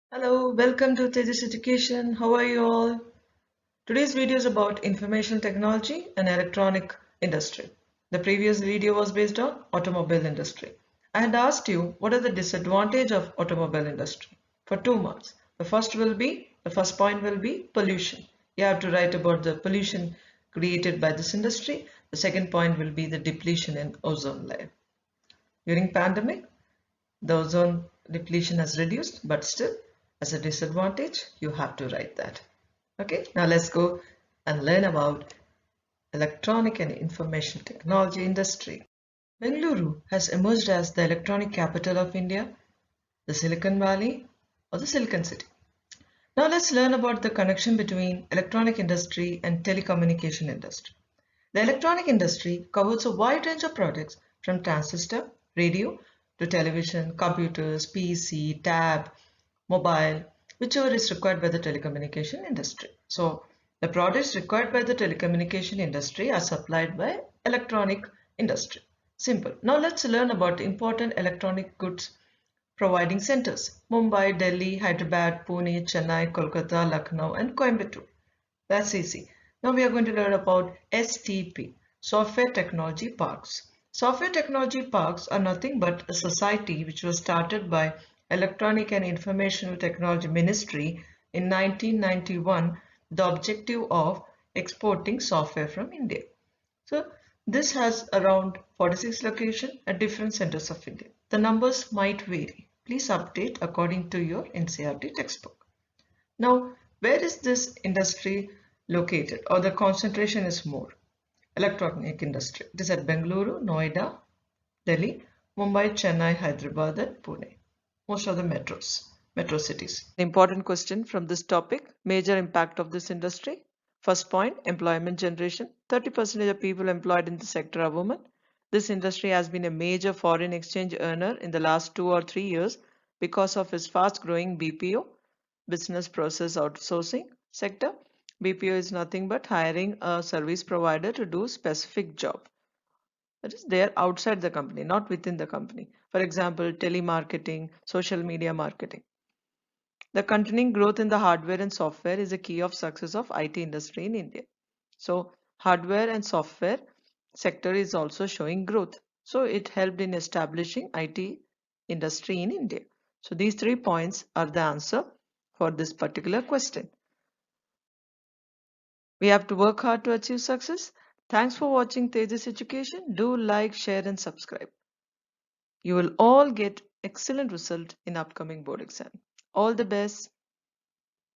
Hello, welcome to Tejus Education. How are you all? Today's video is about information technology and electronic industry. The previous video was based on automobile industry. I had asked you what are the disadvantages of automobile industry for 2 months. The first point will be pollution. You have to write about the pollution created by this industry. The second point will be the depletion in ozone layer. During pandemic, the ozone depletion has reduced, but still, as a disadvantage, you have to write that. Okay, now let's go and learn about electronic and information technology industry. Bengaluru has emerged as the electronic capital of India, the Silicon Valley, or the Silicon City. Now let's learn about the connection between electronic industry and telecommunication industry. The electronic industry covers a wide range of products from transistor, radio, to television, computers, PC, tab, mobile, whichever is required by the telecommunication industry. So the products required by the telecommunication industry are supplied by electronic industry. Simple. Now let's learn about important electronic goods providing centers. Mumbai, Delhi, Hyderabad, Pune, Chennai, Kolkata, Lucknow and Coimbatore. That's easy. Now we are going to learn about STP, Software Technology Parks. Software Technology Parks are nothing but a society which was started by Electronic and Information Technology Ministry in 1991 with the objective of exporting software from India. So this has around 46 locations at different centers of India. The numbers might vary. Please update according to your NCERT textbook. Now, where is this industry located or the concentration is more? Electronic industry. It is at Bengaluru, Noida, Delhi, Mumbai, Chennai, Hyderabad and Pune. Most of the metro cities. The important question from this topic, major impact of this industry. First point, employment generation. 30% of people employed in the sector are women. This industry has been a major foreign exchange earner in the last 2 or 3 years because of its fast growing BPO, business process outsourcing sector. BPO is nothing but hiring a service provider to do specific job. That is, they are outside the company, not within the company. For example, telemarketing, social media marketing. The continuing growth in the hardware and software is a key of success of IT industry in India. So hardware and software sector is also showing growth. So it helped in establishing IT industry in India. So these 3 points are the answer for this particular question. We have to work hard to achieve success. Thanks for watching Tejus Education. Do like, share and subscribe. You will all get excellent result in upcoming board exam. All the best.